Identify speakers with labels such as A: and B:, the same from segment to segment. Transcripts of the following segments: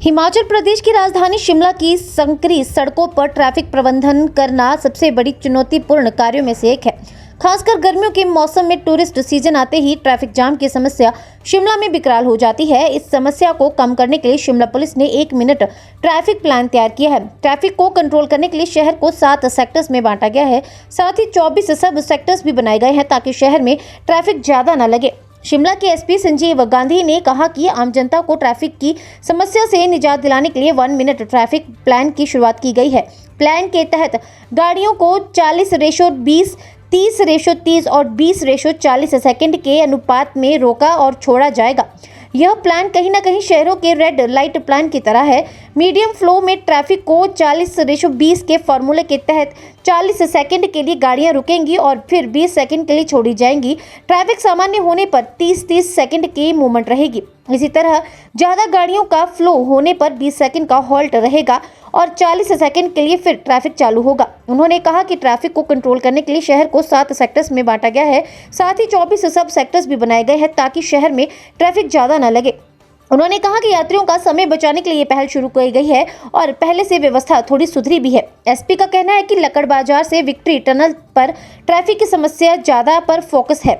A: हिमाचल प्रदेश की राजधानी शिमला की संकरी सड़कों पर ट्रैफिक प्रबंधन करना सबसे बड़ी चुनौतीपूर्ण कार्यों में से एक है। खासकर गर्मियों के मौसम में टूरिस्ट सीजन आते ही ट्रैफिक जाम की समस्या शिमला में विकराल हो जाती है। इस समस्या को कम करने के लिए शिमला पुलिस ने 1 मिनट ट्रैफिक प्लान तैयार किया है। ट्रैफिक को कंट्रोल करने के लिए शहर को 7 सेक्टर्स में बांटा गया है। साथ ही 24 सब सेक्टर्स भी बनाए गए हैं ताकि शहर में ट्रैफिक ज्यादा न लगे। शिमला के एसपी संजीव गांधी ने कहा कि आम जनता को ट्रैफिक की समस्या से निजात दिलाने के लिए 1 मिनट ट्रैफिक प्लान की शुरुआत की गई है। प्लान के तहत गाड़ियों को 40:20, 30:30 और 20:40 सेकंड के अनुपात में रोका और छोड़ा जाएगा। यह प्लान कहीं न कहीं शहरों के रेड लाइट प्लान की तरह है। मीडियम फ्लो में ट्रैफिक को 40:20 के फॉर्मूले के तहत 40 सेकंड के लिए गाड़ियां रुकेंगी और फिर 20 सेकंड के लिए छोड़ी जाएंगी। ट्रैफिक सामान्य होने पर 30-30 सेकंड की मूवमेंट रहेगी। इसी तरह ज़्यादा गाड़ियों का फ्लो होने पर 20 सेकंड का हॉल्ट रहेगा और 40 सेकंड के लिए फिर ट्रैफिक चालू होगा। उन्होंने कहा कि ट्रैफिक को कंट्रोल करने के लिए शहर को 7 सेक्टर्स में बांटा गया है। साथ ही 24 सब सेक्टर्स भी बनाए गए हैं ताकि शहर में ट्रैफिक ज़्यादा न लगे। उन्होंने कहा कि यात्रियों का समय बचाने के लिए ये पहल शुरू की गई है और पहले से व्यवस्था थोड़ी सुधरी भी है। एसपी का कहना है कि लक्कड़ बाजार से विक्ट्री टनल पर ट्रैफिक की समस्या ज़्यादा पर फोकस है,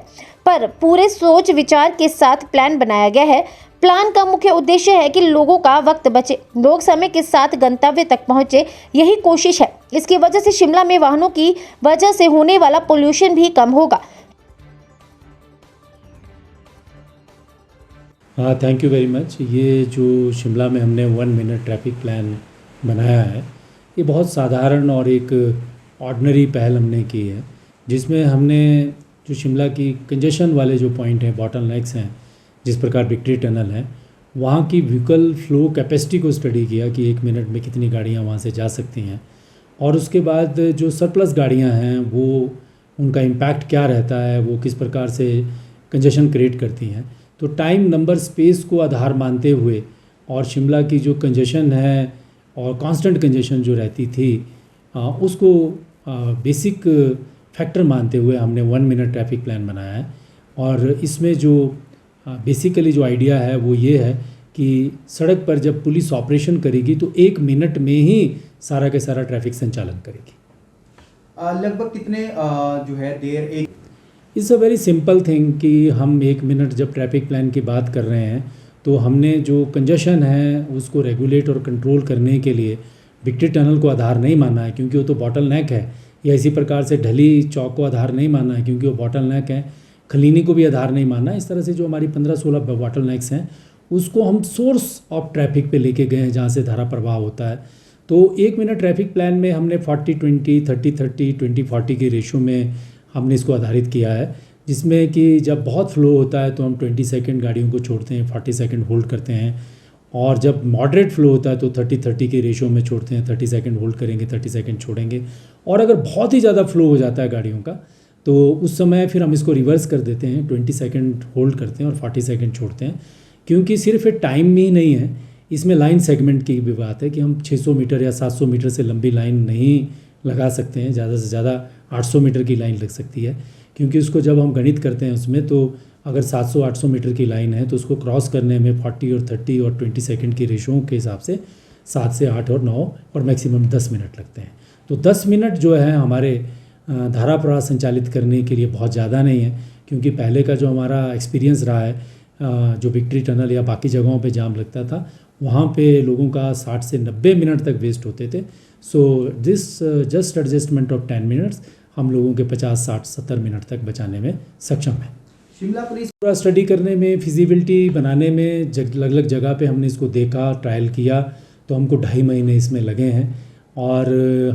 A: पर पूरे सोच विचार के साथ प्लान बनाया गया है। प्लान का मुख्य उद्देश्य है कि लोगों का वक्त बचे, लोग समय के साथ गंतव्य तक पहुंचे, यही कोशिश है। इसकी वजह से शिमला में वाहनों की वजह से होने वाला पोल्यूशन भी कम होगा।
B: हाँ, थैंक यू वेरी मच। ये जो शिमला में हमने 1 मिनट ट्रैफिक प्लान बनाया है, ये बहुत साधारण और एक ऑर्डिनरी पहल हमने की है, जिसमें हमने जो शिमला की कंजेशन वाले जो पॉइंट हैं, बॉटलनेक्स हैं, जिस प्रकार विक्ट्री टनल है, वहाँ की व्हीकल फ्लो कैपेसिटी को स्टडी किया कि 1 मिनट में कितनी गाड़ियाँ वहाँ से जा सकती हैं, और उसके बाद जो सरप्लस गाड़ियाँ हैं वो उनका इम्पैक्ट क्या रहता है, वो किस प्रकार से कंजेशन क्रिएट करती हैं। तो टाइम, नंबर, स्पेस को आधार मानते हुए और शिमला की जो कंजेशन है और कांस्टेंट कंजेशन जो रहती थी उसको बेसिक फैक्टर मानते हुए हमने 1 मिनट ट्रैफिक प्लान बनाया है। और इसमें जो बेसिकली जो आइडिया है वो ये है कि सड़क पर जब पुलिस ऑपरेशन करेगी तो 1 मिनट में ही सारा के सारा ट्रैफिक संचालन करेगी।
C: लगभग कितने जो है देर एक
B: it's a very simple thing कि हम 1 मिनट जब ट्रैफिक प्लान की बात कर रहे हैं तो हमने जो कंजेशन है उसको रेगुलेट और कंट्रोल करने के लिए विक्ट्री टनल को आधार नहीं माना है, क्योंकि वो तो बॉटल नेक है, या इसी प्रकार से ढली चौक को आधार नहीं माना है क्योंकि वो बॉटल नेक है, खलीनी को भी आधार नहीं माना। इस तरह से जो हमारी 15-16 बॉटल नेक्स हैं उसको हम सोर्स ऑफ ट्रैफिक पे लेके गए हैं जहाँ से धारा प्रवाह होता है। तो 1 मिनट ट्रैफिक प्लान में हमने 40-20, 30-30, 20-40 की रेशो में हमने इसको आधारित किया है, जिसमें कि जब बहुत फ्लो होता है तो हम 20 सेकंड गाड़ियों को छोड़ते हैं, 40 सेकंड होल्ड करते हैं, और जब मॉडरेट फ्लो होता है तो 30-30 के रेशो में छोड़ते हैं, 30 सेकंड होल्ड करेंगे, 30 सेकंड छोड़ेंगे। और अगर बहुत ही ज़्यादा फ्लो हो जाता है गाड़ियों का तो उस समय फिर हम इसको रिवर्स कर देते हैं, 20 सेकंड होल्ड करते हैं और 40 सेकंड छोड़ते हैं। क्योंकि सिर्फ टाइम ही नहीं है, इसमें लाइन सेगमेंट की भी बात है कि हम 600 मीटर या 700 मीटर से लंबी लाइन नहीं लगा सकते हैं, ज़्यादा से ज़्यादा 800 मीटर की लाइन लग सकती है। क्योंकि उसको जब हम गणित करते हैं उसमें तो अगर 700-800 मीटर की लाइन है तो उसको क्रॉस करने में 40 और 30 और 20 सेकंड की रेशों के हिसाब से 7 से 8 और 9 और मैक्सिमम 10 मिनट लगते हैं। तो 10 मिनट जो है हमारे धारा प्रवाह संचालित करने के लिए बहुत ज़्यादा नहीं है, क्योंकि पहले का जो हमारा एक्सपीरियंस रहा है, जो विक्ट्री टनल या बाकी जगहों पे जाम लगता था वहाँ पे लोगों का 60 से 90 मिनट तक वेस्ट होते थे। So this just adjustment of 10 minutes हम लोगों के 50, 60, 70 मिनट तक बचाने में सक्षम है।
C: शिमला पुलिस
B: पूरा स्टडी करने में, फिजिबिलिटी बनाने में अलग अलग जगह पे हमने इसको देखा, ट्रायल किया, तो हमको 2.5 महीने इसमें लगे हैं। और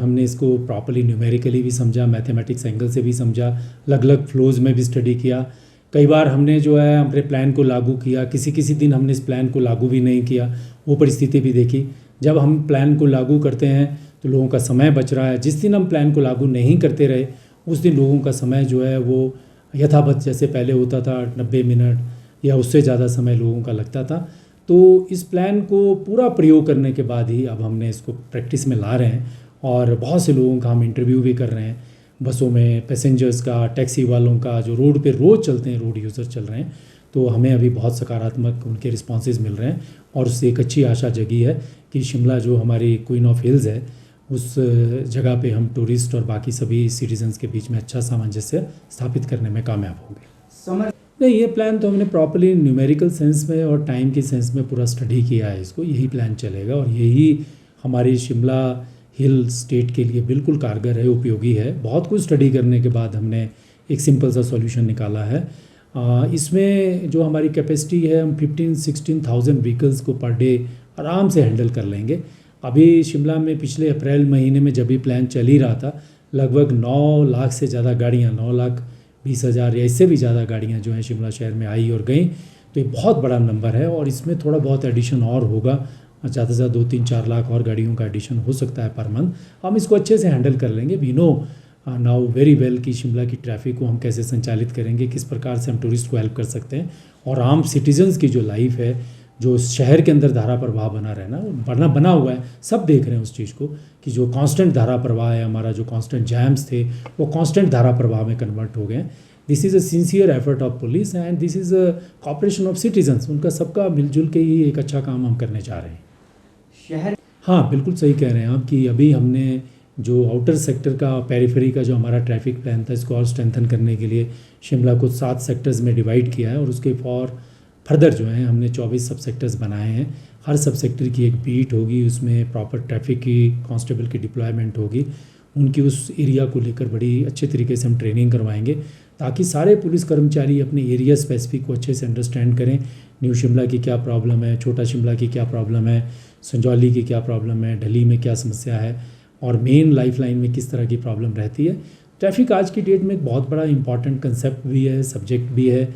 B: हमने इसको प्रॉपर्ली न्यूमेरिकली भी समझा, मैथमेटिक्स एंगल से भी समझा, अलग अलग फ्लोज़ में भी स्टडी किया। कई बार हमने जो है अपने प्लान को लागू किया, किसी दिन हमने इस प्लान को लागू भी नहीं किया, वो परिस्थिति भी देखी। जब हम प्लान को लागू करते हैं तो लोगों का समय बच रहा है। जिस दिन हम प्लान को लागू नहीं करते रहे उस दिन लोगों का समय जो है वो यथावत जैसे पहले होता था 90 मिनट या उससे ज़्यादा समय लोगों का लगता था। तो इस प्लान को पूरा प्रयोग करने के बाद ही अब हमने इसको प्रैक्टिस में ला रहे हैं, और बहुत से लोगों का हम इंटरव्यू भी कर रहे हैं, बसों में पैसेंजर्स का, टैक्सी वालों का, जो रोड पे रोज़ चलते हैं, रोड यूज़र चल रहे हैं। तो हमें अभी बहुत सकारात्मक उनके रिस्पॉन्सेज मिल रहे हैं और उससे एक अच्छी आशा जगी है कि शिमला जो हमारी क्वीन ऑफ हिल्स है उस जगह पे हम टूरिस्ट और बाकी सभी सिटीजन्स के बीच में अच्छा सामंजस्य स्थापित करने में कामयाब होंगे।
C: समर
B: नहीं, ये प्लान तो हमने प्रॉपर्ली न्यूमेरिकल सेंस में और टाइम के सेंस में पूरा स्टडी किया है इसको, यही प्लान चलेगा और यही हमारी शिमला हिल स्टेट के लिए बिल्कुल कारगर है, उपयोगी है। बहुत कुछ स्टडी करने के बाद हमने एक सिंपल सा सॉल्यूशन निकाला है। इसमें जो हमारी कैपेसिटी है हम 15-16,000 व्हीकल्स को पर डे आराम से हैंडल कर लेंगे। अभी शिमला में पिछले अप्रैल महीने में जब भी प्लान चल ही रहा था लगभग 9 लाख से ज़्यादा गाड़ियाँ, 9,20,000 या इससे भी ज़्यादा गाड़ियाँ जो हैं शिमला शहर में आई और गई, तो ये बहुत बड़ा नंबर है और इसमें थोड़ा बहुत एडिशन और होगा, ज़्यादा से ज़्यादा 2-3-4 लाख और गाड़ियों का एडिशन हो सकता है पर मंथ। हम इसको अच्छे से हैंडल कर लेंगे। We know now very well कि शिमला की ट्रैफिक को हम कैसे संचालित करेंगे, किस प्रकार से हम टूरिस्ट को हेल्प कर सकते हैं और आम सिटीजन्स की जो लाइफ है, जो शहर के अंदर धारा प्रवाह बना हुआ है, सब देख रहे हैं उस चीज़ को कि जो कांस्टेंट धारा प्रवाह है हमारा, जो कांस्टेंट जैम्स थे वो कांस्टेंट धारा प्रवाह में कन्वर्ट हो गए। This is a sincere effort of police and this is a cooperation of citizens. उनका सबका मिलजुल के ही एक अच्छा काम हम करने जा रहे हैं।
C: शहर
B: हाँ, बिल्कुल सही कह रहे हैं आप कि अभी हमने जो आउटर सेक्टर का पेरिफेरी का जो हमारा ट्रैफिक प्लान था इसको और स्ट्रेंथन करने के लिए शिमला को 7 सेक्टर्स में डिवाइड किया है और उसके फर्दर जो है हमने 24 सब सेक्टर्स बनाए हैं। हर सब सेक्टर की एक बीट होगी, उसमें प्रॉपर ट्रैफिक की कांस्टेबल की डिप्लॉयमेंट होगी, उनकी उस एरिया को लेकर बड़ी अच्छे तरीके से हम ट्रेनिंग करवाएंगे ताकि सारे पुलिस कर्मचारी अपने एरिया स्पेसिफिक को अच्छे से अंडरस्टैंड करें। न्यू शिमला की क्या प्रॉब्लम है, छोटा शिमला की क्या प्रॉब्लम है, संजौली की क्या प्रॉब्लम है, ढली में क्या समस्या है और मेन लाइफ लाइन में किस तरह की प्रॉब्लम रहती है। ट्रैफिक आज की डेट में एक बहुत बड़ा इंपॉर्टेंट कंसेप्ट भी है, सब्जेक्ट भी है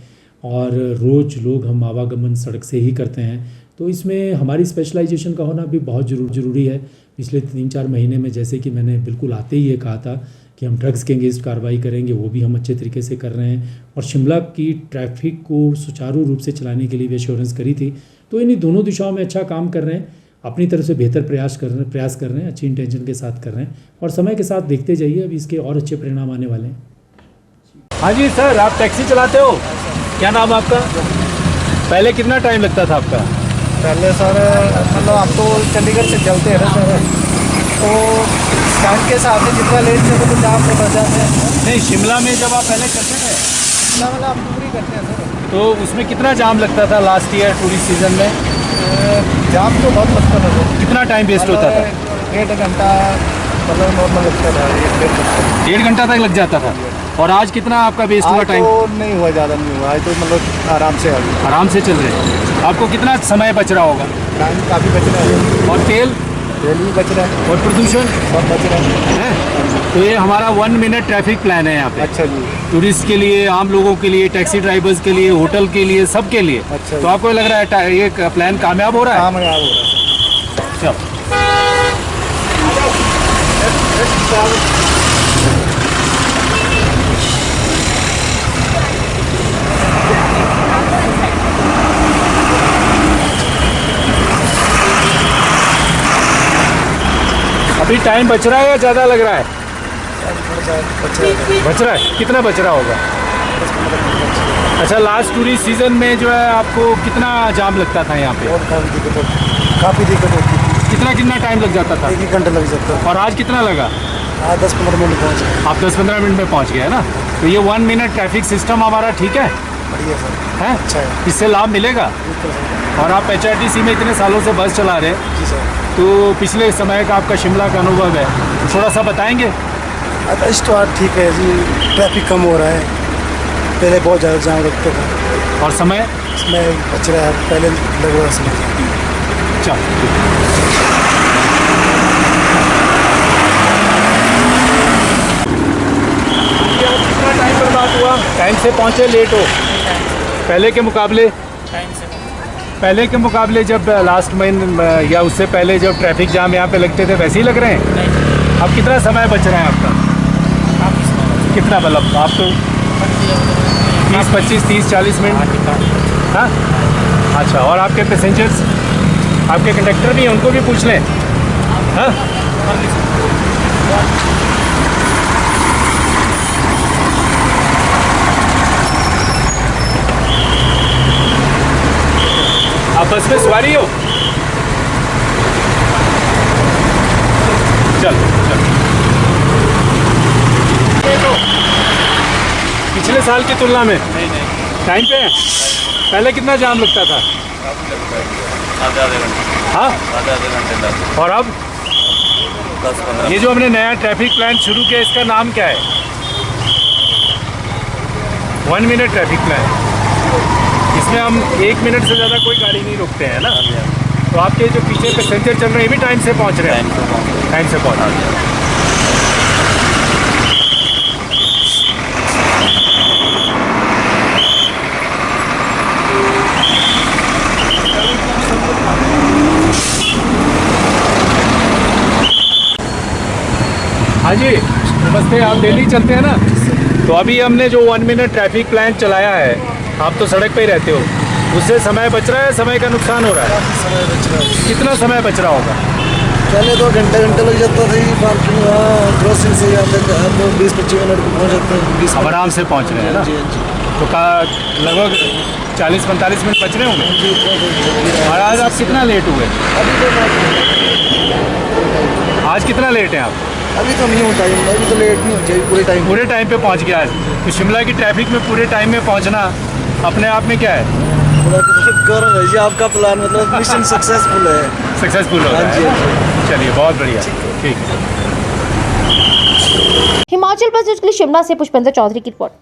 B: और रोज़ लोग हम आवागमन सड़क से ही करते हैं, तो इसमें हमारी स्पेशलाइजेशन का होना भी बहुत ज़रूरी है। पिछले 3-4 महीने में जैसे कि मैंने बिल्कुल आते ही ये कहा था कि हम ड्रग्स के अगेंस्ट कार्रवाई करेंगे, वो भी हम अच्छे तरीके से कर रहे हैं और शिमला की ट्रैफिक को सुचारू रूप से चलाने के लिए भी एश्योरेंस करी थी। तो इन्हीं दोनों दिशाओं में अच्छा काम कर रहे हैं, अपनी तरफ से बेहतर प्रयास कर रहे हैं, अच्छी इंटेंशन के साथ कर रहे हैं और समय के साथ देखते जाइए, अभी इसके और अच्छे परिणाम आने वाले हैं।
D: हाँ जी सर, आप टैक्सी चलाते हो? क्या नाम आपका? पहले कितना टाइम लगता था आपका?
E: पहले सर मतलब आप तो चंडीगढ़ से चलते हैं ना सर, तो टाइम के हिसाब से जितना लेट चलो तो जाम से बच जाते हैं।
D: नहीं, शिमला में जब आप पहले चलते थे
E: मतलब आप पूरी करते हैं सर,
D: तो उसमें कितना जाम लगता था लास्ट ईयर टूरिस्ट सीजन में?
E: जाम तो बहुत लगता था सर।
D: कितना टाइम वेस्ट होता था?
E: 1.5 घंटा मतलब नॉर्मल लगता था, 1-1.5 घंटा।
D: 1.5 घंटा तक लग जाता था। और आज कितना आपका वेस्ट हुआ
E: आज
D: टाइम?
E: तो नहीं हुआ, ज़्यादा नहीं हुआ, आज तो मतलब आराम से आ गया।
D: आराम से चल रहे हैं। आपको कितना समय बच रहा होगा?
E: टाइम काफ़ी बच रहा है
D: और तेल
E: भी बच रहा है
D: और प्रदूषण
E: बहुत बच रहा है।
D: तो ये हमारा 1 मिनट ट्रैफिक प्लान है यहाँ पे।
E: अच्छा जी।
D: टूरिस्ट के लिए, आम लोगों के लिए, टैक्सी ड्राइवर्स के लिए, होटल के लिए, सबके लिए।
E: अच्छा
D: तो आपको लग रहा है ये प्लान कामयाब हो रहा है?
E: कामयाब हो रहा है।
D: चलो। अभी टाइम बच रहा है या ज़्यादा लग रहा है? बच रहा है। कितना बच रहा होगा? अच्छा, लास्ट टूरिस्ट सीजन में जो है आपको कितना जाम लगता था यहाँ पे?
E: और काफ़ी दिक्कत होती थी।
D: कितना टाइम लग जाता था?
E: 1 घंटा लग जाता है।
D: और आज कितना लगा?
E: हाँ, 10-15 मिनट पहुँच गए।
D: आप 10-15 मिनट में पहुँच गए ना? तो ये 1 मिनट ट्रैफिक सिस्टम हमारा ठीक है?
E: बढ़िया सर,
D: है?
E: अच्छा है।
D: इससे लाभ मिलेगा?
E: बिल्कुल सर।
D: और आप HRTC में इतने सालों से बस चला रहे हैं,
E: जी सर।
D: तो पिछले समय का आपका शिमला का अनुभव है, थोड़ा सा बताएंगे?
E: इस तो ठीक है जी, ट्रैफिक कम हो रहा है, पहले बहुत ज़्यादा जाम लगता था।
D: और समय?
E: इसमें बच रहा है, पहले लग रहा समय।
D: चलो। कितना टाइम बर्बाद हुआ? टाइम से पहुँचे, लेट हो? पहले के मुकाबले? पहले के मुकाबले जब लास्ट महीने या उससे पहले जब ट्रैफिक जाम यहाँ पे लगते थे वैसे ही लग रहे हैं? अब कितना समय बच रहा है आपका? कितना मतलब आप तो 20, 25, 30, 40 मिनट? हाँ, अच्छा। और आपके पैसेंजर्स, आपके कंडक्टर भी हैं, उनको भी पूछ लें। हाँ, आप बस में सवारी हो? चल चल। पिछले साल की तुलना में टाइम पे है? पहले कितना जाम लगता था? हाँ, और अब ये जो हमने नया ट्रैफिक प्लान शुरू किया, इसका नाम क्या है? 1 मिनट ट्रैफिक प्लान। इसमें हम 1 मिनट से ज़्यादा कोई गाड़ी नहीं रोकते हैं ना। तो आपके जो पीछे पैसेंजर चल रहे हैं ये भी टाइम से पहुंच रहे हैं? टाइम से पहुंच रहे हैं। हाँ जी, नमस्ते। आप दिल्ली चलते हैं ना? तो अभी हमने जो 1 मिनट ट्रैफिक प्लान चलाया है, आप तो सड़क पे ही रहते हो, उससे समय बच रहा है, समय का नुकसान हो रहा है?
E: समय बच रहा है।
D: कितना समय बच रहा होगा?
E: पहले 2 घंटे लग जाता था ये पार्किंग वहाँ क्रॉसिंग से यहाँ तक, अब 20-25 मिनट में पहुँच जाते हैं। 20
D: अब आराम से पहुँच रहे हैं ना?
E: जी हाँ जी।
D: तो का लगभग 40-45 मिनट बच रहे होंगे। और आज आप कितना लेट हुए?
E: अभी तो
D: आज कितना लेट हैं आप?
E: अभी तो नहीं हूँ टाइम, अभी तो लेट नहीं हो चाहिए, पूरे टाइम।
D: पूरे टाइम पे पहुंच गया आज। तो शिमला की ट्रैफिक में पूरे टाइम में पहुंचना अपने आप में क्या है?
E: बड़ा गौरव है जी, आपका प्लान मतलब मिशन सक्सेसफुल है।
D: सक्सेसफुल हो रहा
E: हाँ जी,
D: है।
E: हाँ जी।
D: चलिए, बहुत बढ़िया, ठीक है।
A: हिमाचल प्रदेश के लिए शिमला से पुष्पेंद्र चौधरी की रिपोर्ट।